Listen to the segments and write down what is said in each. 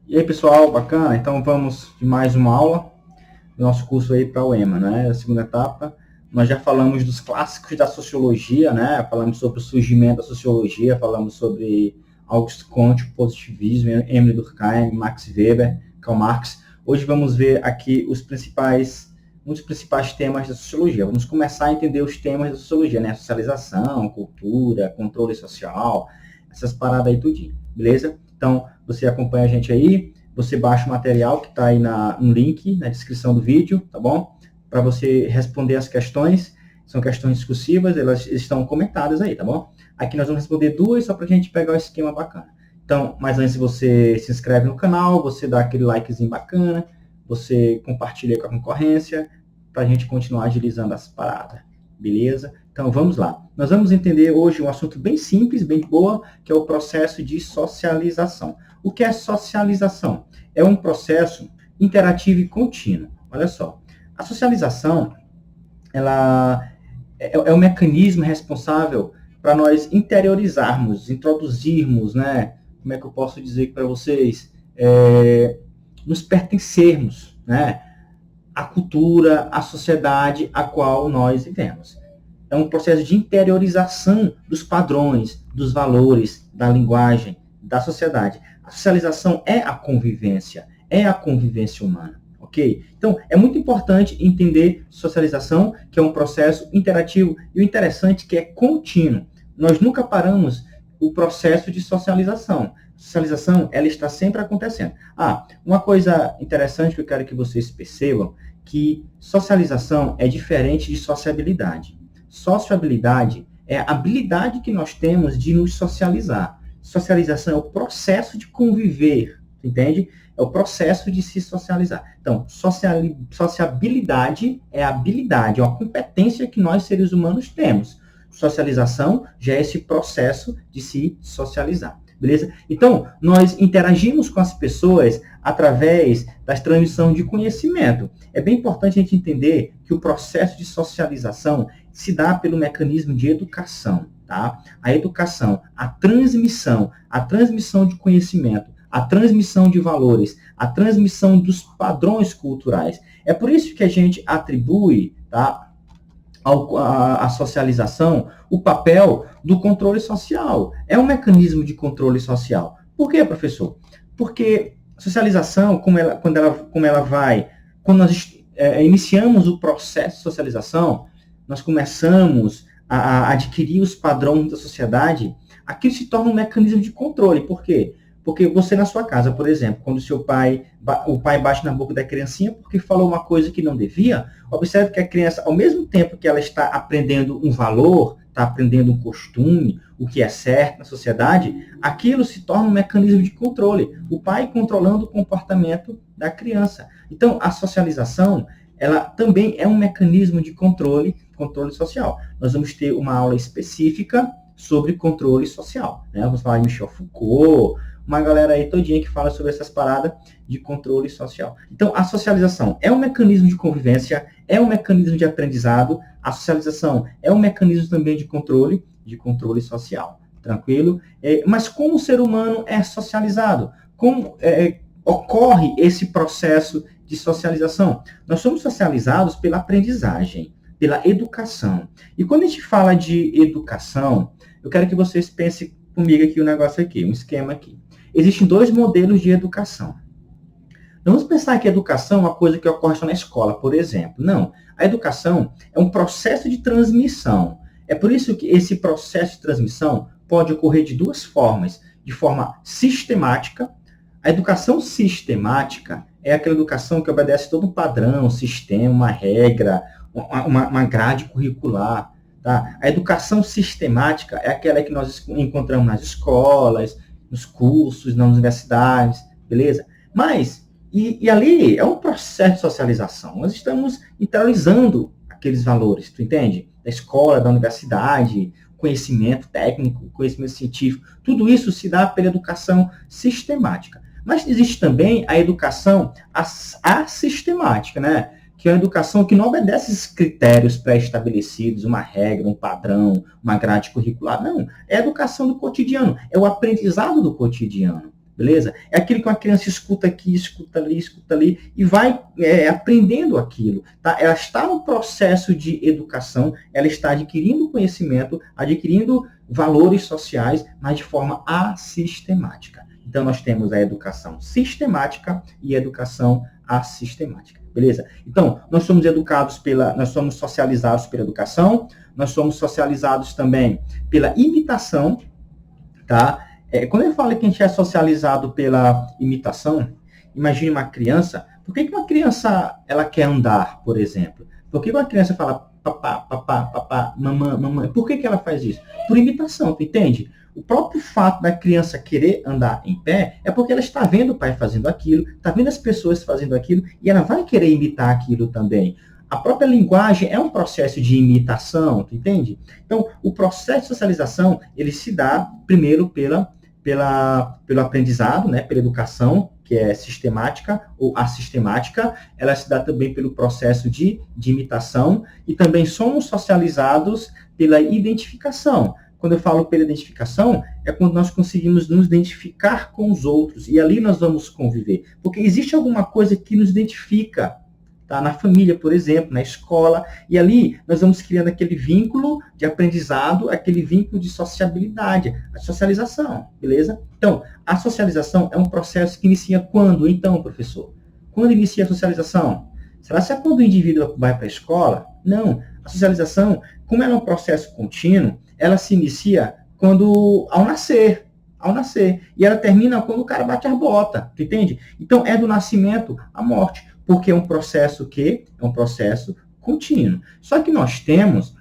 E aí, pessoal, bacana? Então vamos de mais uma aula do nosso curso aí para o EMA, né? A segunda etapa. Nós já falamos dos clássicos da sociologia, né? Falamos sobre o surgimento da sociologia, falamos sobre Auguste Comte, o positivismo, Emile Durkheim, Max Weber, Karl Marx. Hoje vamos ver aqui um dos principais temas da sociologia. Vamos começar a entender os temas da sociologia, né? Socialização, cultura, controle social, essas paradas aí tudinho, beleza? Então, você acompanha a gente aí, você baixa o material que está aí no link, na descrição do vídeo, tá bom? Para você responder as questões, são questões discursivas, elas estão comentadas aí, tá bom? Aqui nós vamos responder duas, só para a gente pegar o esquema bacana. Então, mas antes você se inscreve no canal, você dá aquele likezinho bacana, você compartilha com a concorrência, para a gente continuar agilizando as paradas, beleza? Então, vamos lá. Nós vamos entender hoje um assunto bem simples, bem de boa, que é o processo de socialização. O que é socialização? É um processo interativo e contínuo. Olha só. A socialização, ela é um mecanismo responsável para nós interiorizarmos, introduzirmos, né? Como é que eu posso dizer para vocês? Nos pertencermos, né? À cultura, à sociedade a qual nós vivemos. É um processo de interiorização dos padrões, dos valores, da linguagem, da sociedade. A socialização é a convivência humana, ok? Então, é muito importante entender socialização, que é um processo interativo, e o interessante é que é contínuo. Nós nunca paramos o processo de socialização. A socialização, ela está sempre acontecendo. Uma coisa interessante que eu quero que vocês percebam, que socialização é diferente de sociabilidade. Sociabilidade é a habilidade que nós temos de nos socializar. Socialização é o processo de conviver, entende? É o processo de se socializar. Então, sociabilidade é a habilidade, é uma competência que nós, seres humanos, temos. Socialização já é esse processo de se socializar. Beleza? Então, nós interagimos com as pessoas através da transmissão de conhecimento. É bem importante a gente entender que o processo de socialização se dá pelo mecanismo de educação, tá? A educação, a transmissão de conhecimento, a transmissão de valores, a transmissão dos padrões culturais. É por isso que a gente atribui, tá, a socialização, o papel do controle social. É um mecanismo de controle social. Por quê, professor? Porque a socialização, quando nós iniciamos o processo de socialização, nós começamos a adquirir os padrões da sociedade, aquilo se torna um mecanismo de controle. Por quê? Porque você na sua casa, por exemplo, quando o pai bate na boca da criancinha porque falou uma coisa que não devia, observe que a criança, ao mesmo tempo que ela está aprendendo um valor, está aprendendo um costume, o que é certo na sociedade, aquilo se torna um mecanismo de controle. O pai controlando o comportamento da criança. Então, a socialização, ela também é um mecanismo de controle social. Nós vamos ter uma aula específica sobre controle social, né? Vamos falar de Michel Foucault, uma galera aí todinha que fala sobre essas paradas de controle social. Então, a socialização é um mecanismo de convivência, é um mecanismo de aprendizado, a socialização é um mecanismo também de controle social, tranquilo? Mas como o ser humano é socializado? Como ocorre esse processo de socialização? Nós somos socializados pela aprendizagem, pela educação. E quando a gente fala de educação, eu quero que vocês pensem comigo aqui um negócio aqui, um esquema aqui. Existem dois modelos de educação. Não vamos pensar que a educação é uma coisa que ocorre só na escola, por exemplo. Não. A educação é um processo de transmissão. É por isso que esse processo de transmissão pode ocorrer de duas formas. De forma sistemática. A educação sistemática é aquela educação que obedece todo um padrão, um sistema, uma regra, uma grade curricular. Tá? A educação sistemática é aquela que nós encontramos nas escolas, nos cursos, nas universidades, beleza? Mas, e ali é um processo de socialização. Nós estamos interiorizando aqueles valores, tu entende? Da escola, da universidade, conhecimento técnico, conhecimento científico, tudo isso se dá pela educação sistemática. Mas existe também a educação assistemática, né? Que é uma educação que não obedece esses critérios pré-estabelecidos, uma regra, um padrão, uma grade curricular. Não, é a educação do cotidiano, é o aprendizado do cotidiano. beleza? É aquilo que uma criança escuta aqui, escuta ali, e vai aprendendo aquilo, tá? Ela está no processo de educação, ela está adquirindo conhecimento, adquirindo valores sociais, mas de forma assistemática. Então, nós temos a educação sistemática e a educação assistemática, beleza? Então, nós somos nós somos socializados pela educação, nós somos socializados também pela imitação, tá? Quando eu falo que a gente é socializado pela imitação, imagine uma criança. Por que uma criança ela quer andar, por exemplo? Por que uma criança fala papá, papá, papá, mamãe, mamãe? Por que ela faz isso? Por imitação, tu entende? O próprio fato da criança querer andar em pé é porque ela está vendo o pai fazendo aquilo, está vendo as pessoas fazendo aquilo, e ela vai querer imitar aquilo também. A própria linguagem é um processo de imitação, tu entende? Então, o processo de socialização, ele se dá primeiro pelo aprendizado, né, pela educação, que é sistemática ou assistemática. Ela se dá também pelo processo de imitação, e também somos socializados pela identificação. Quando eu falo pela identificação, é quando nós conseguimos nos identificar com os outros, e ali nós vamos conviver. Porque existe alguma coisa que nos identifica, tá? Na família, por exemplo, na escola, e ali nós vamos criando aquele vínculo de aprendizado, aquele vínculo de sociabilidade, a socialização, beleza? Então, a socialização é um processo que inicia quando, então, professor? Quando inicia a socialização? Será que é quando o indivíduo vai para a escola? Não. A socialização, como ela é um processo contínuo, ela se inicia ao nascer. E ela termina quando o cara bate a bota, tu entende? Então, é do nascimento à morte, porque é um processo contínuo. Só que nós temos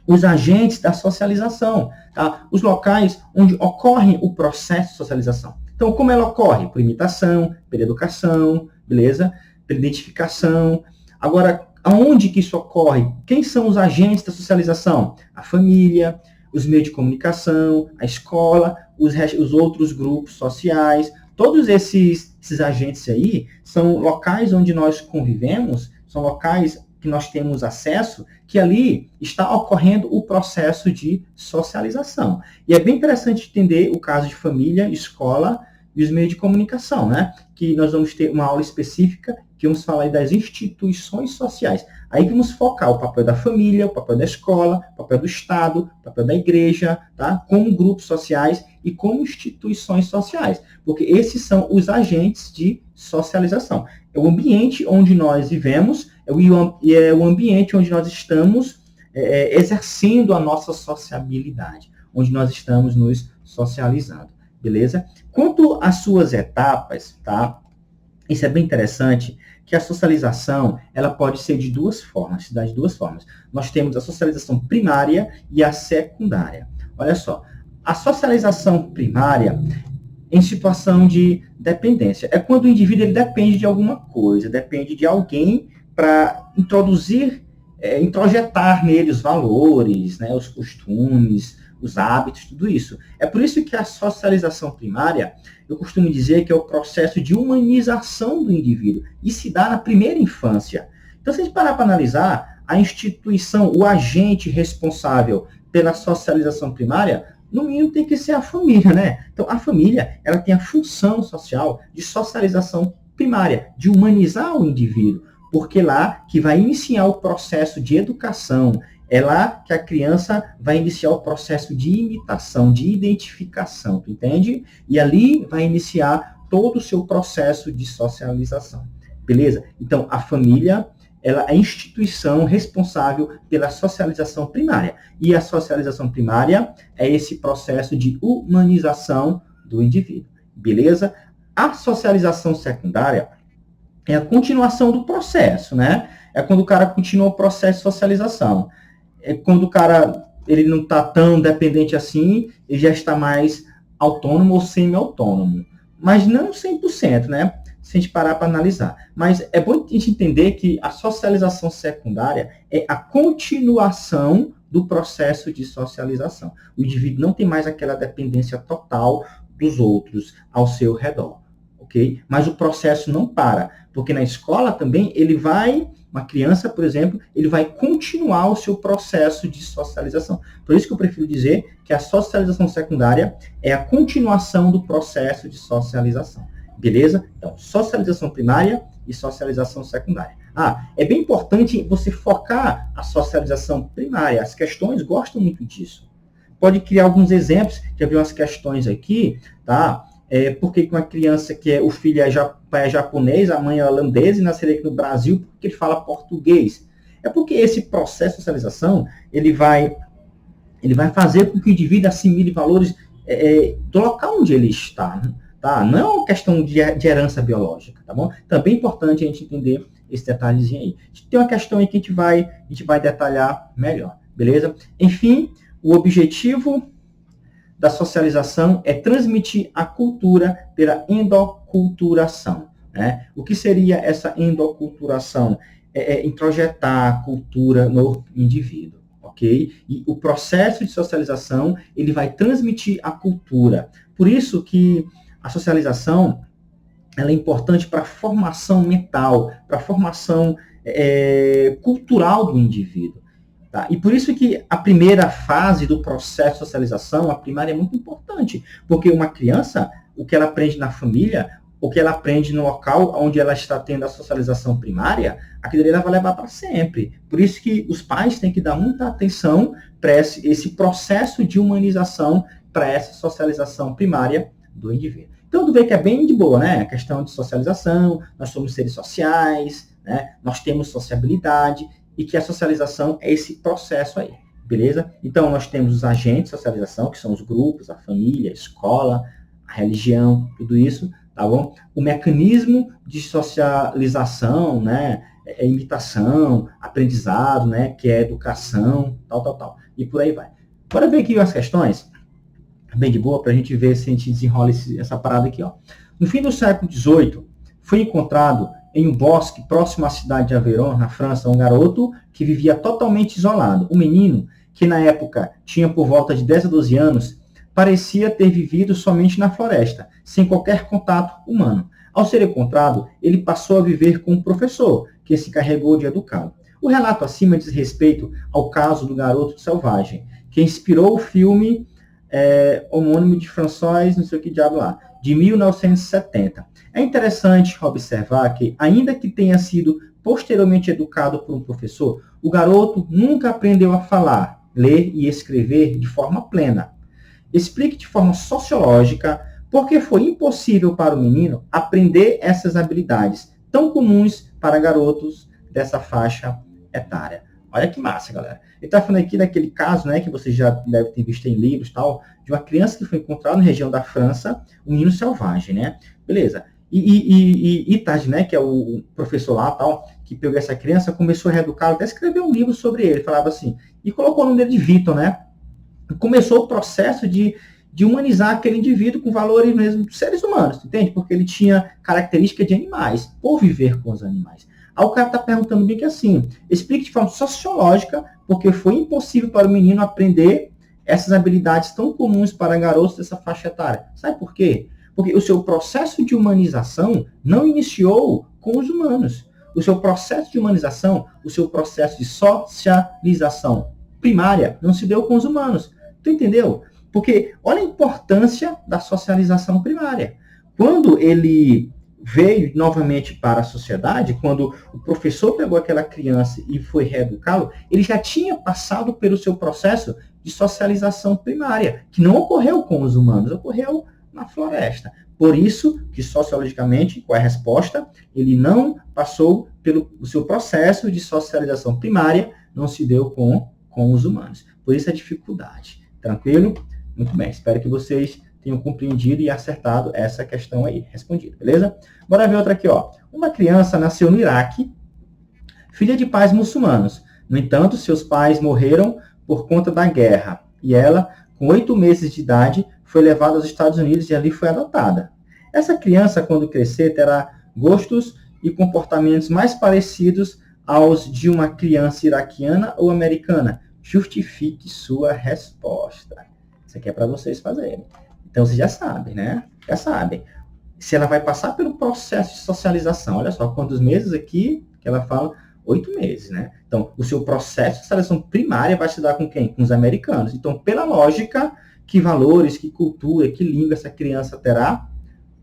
os agentes da socialização, tá? Os locais onde ocorre o processo de socialização. Então, como ela ocorre? Por imitação, pela educação, beleza? Pela identificação. Agora, aonde que isso ocorre? Quem são os agentes da socialização? A família, os meios de comunicação, a escola, os outros grupos sociais. Todos esses agentes aí são locais onde nós convivemos, são locais que nós temos acesso, que ali está ocorrendo o processo de socialização. E é bem interessante entender o caso de família, escola e os meios de comunicação, né? Que nós vamos ter uma aula específica que vamos falar aí das instituições sociais. Aí vamos focar o papel da família, o papel da escola, o papel do Estado, o papel da igreja, tá? Como grupos sociais e como instituições sociais. Porque esses são os agentes de socialização. É o ambiente onde nós vivemos, e é o ambiente onde nós estamos exercendo a nossa sociabilidade, onde nós estamos nos socializando, beleza? Quanto às suas etapas, tá? Isso é bem interessante, que a socialização, ela pode ser de duas formas, se dá de duas formas. Nós temos a socialização primária e a secundária. Olha só, a socialização primária em situação de dependência. É quando o indivíduo ele depende de alguma coisa, depende de alguém para introjetar nele os valores, né, os costumes, os hábitos, tudo isso. É por isso que a socialização primária, eu costumo dizer que é o processo de humanização do indivíduo, e se dá na primeira infância. Então, se a gente parar para analisar, a instituição, o agente responsável pela socialização primária, no mínimo tem que ser a família, né? Então, a família, ela tem a função social de socialização primária, de humanizar o indivíduo, porque é lá que vai iniciar o processo de educação, é lá que a criança vai iniciar o processo de imitação, de identificação, tu entende? E ali vai iniciar todo o seu processo de socialização, beleza? Então, a família, ela é a instituição responsável pela socialização primária. E a socialização primária é esse processo de humanização do indivíduo, beleza? A socialização secundária é a continuação do processo, né? É quando o cara continua o processo de socialização. É quando o cara ele não está tão dependente assim, ele já está mais autônomo ou semi-autônomo. Mas não 100%, né? Se a gente parar para analisar. Mas é bom a gente entender que a socialização secundária é a continuação do processo de socialização. O indivíduo não tem mais aquela dependência total dos outros ao seu redor. ok? Mas o processo não para, porque na escola também uma criança, por exemplo, ele vai continuar o seu processo de socialização. Por isso que eu prefiro dizer que a socialização secundária é a continuação do processo de socialização. Beleza? Então, socialização primária e socialização secundária. É bem importante você focar a socialização primária. As questões gostam muito disso. Pode criar alguns exemplos, já vi umas questões aqui, tá? Por que uma criança o filho pai é japonês, a mãe é holandesa e nasceria aqui no Brasil, porque ele fala português? É porque esse processo de socialização, ele vai fazer com que o indivíduo assimile valores do local onde ele está, né? Tá? Não é uma questão de herança biológica, tá bom? Também é importante a gente entender esse detalhezinho aí. Tem uma questão aí que a gente vai detalhar melhor, beleza? Enfim, o objetivo da socialização é transmitir a cultura pela endoculturação, né? O que seria essa endoculturação? Introjetar a cultura no indivíduo, ok? E o processo de socialização, ele vai transmitir a cultura. Por isso que a socialização, ela é importante para a formação mental, para a formação cultural do indivíduo. Tá? E por isso que a primeira fase do processo de socialização, a primária, é muito importante, porque uma criança, o que ela aprende na família, o que ela aprende no local onde ela está tendo a socialização primária, aquilo ela vai levar para sempre. Por isso que os pais têm que dar muita atenção para esse processo de humanização, para essa socialização primária do indivíduo. Então, tu vê que é bem de boa, né? A questão de socialização, nós somos seres sociais, né? Nós temos sociabilidade, e que a socialização é esse processo aí, beleza? Então, nós temos os agentes de socialização, que são os grupos, a família, a escola, a religião, tudo isso, tá bom? O mecanismo de socialização, né? Imitação, aprendizado, né? Que é educação, tal. E por aí vai. Bora ver aqui as questões, bem de boa, para a gente ver se a gente desenrola essa parada aqui, ó. No fim do século XVIII, foi encontrado em um bosque próximo à cidade de Aveyron, na França, um garoto que vivia totalmente isolado. O menino, que na época tinha por volta de 10 a 12 anos, parecia ter vivido somente na floresta, sem qualquer contato humano. Ao ser encontrado, ele passou a viver com um professor, que se encarregou de educá-lo. O relato acima diz respeito ao caso do garoto selvagem, que inspirou o filme homônimo de François, não sei o que diabo lá, de 1970. É interessante observar que, ainda que tenha sido posteriormente educado por um professor, o garoto nunca aprendeu a falar, ler e escrever de forma plena. Explique de forma sociológica por que foi impossível para o menino aprender essas habilidades tão comuns para garotos dessa faixa etária. Olha que massa, galera. Ele está falando aqui daquele caso, né, que você já deve ter visto em livros, tal, de uma criança que foi encontrada na região da França, um menino selvagem, né? Beleza. E Itard, né, que é o professor lá, tal, que pegou essa criança, começou a reeducá-lo, até escreveu um livro sobre ele, falava assim, e colocou o nome dele de Vitor, né? Começou o processo de humanizar aquele indivíduo com valores mesmo de seres humanos, entende? Porque ele tinha características de animais, por viver com os animais. Aí o cara está perguntando bem que assim, explique de forma sociológica porque foi impossível para o menino aprender essas habilidades tão comuns para garotos dessa faixa etária. Sabe por quê? Porque o seu processo de humanização não iniciou com os humanos. O seu processo de humanização, o seu processo de socialização primária não se deu com os humanos. Tu entendeu? Porque olha a importância da socialização primária. Quando ele veio novamente para a sociedade, quando o professor pegou aquela criança e foi reeducá-lo, ele já tinha passado pelo seu processo de socialização primária, que não ocorreu com os humanos, ocorreu na floresta. Por isso que, sociologicamente, qual é a resposta? Ele não passou pelo seu processo de socialização primária, não se deu com os humanos. Por isso a dificuldade. Tranquilo? Muito bem. Espero que vocês tenham compreendido e acertado essa questão aí. Respondido, beleza? Bora ver outra aqui, ó. Uma criança nasceu no Iraque, filha de pais muçulmanos. No entanto, seus pais morreram por conta da guerra. E ela, com 8 meses de idade, foi levada aos Estados Unidos e ali foi adotada. Essa criança, quando crescer, terá gostos e comportamentos mais parecidos aos de uma criança iraquiana ou americana. Justifique sua resposta. Isso aqui é para vocês fazerem. Então, vocês já sabem, né? Já sabem. se ela vai passar pelo processo de socialização. Olha só, quantos meses aqui que ela fala? 8 meses, né? Então, o seu processo de socialização primária vai se dar com quem? Com os americanos. Então, pela lógica, que valores, que cultura, que língua essa criança terá?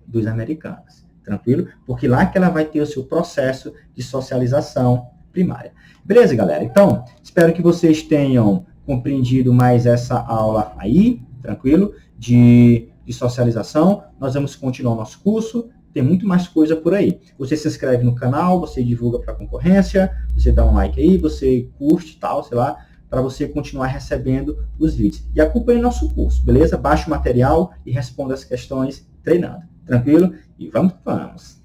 Dos americanos. Tranquilo? Porque lá que ela vai ter o seu processo de socialização primária. Beleza, galera? Então, espero que vocês tenham compreendido mais essa aula aí, tranquilo? De socialização. Nós vamos continuar o nosso curso. Tem muito mais coisa por aí. Você se inscreve no canal, você divulga para a concorrência, você dá um like aí, você curte tal, sei lá, para você continuar recebendo os vídeos. E acompanhe nosso curso, beleza? Baixe o material e responda as questões treinando. Tranquilo? E vamos que vamos.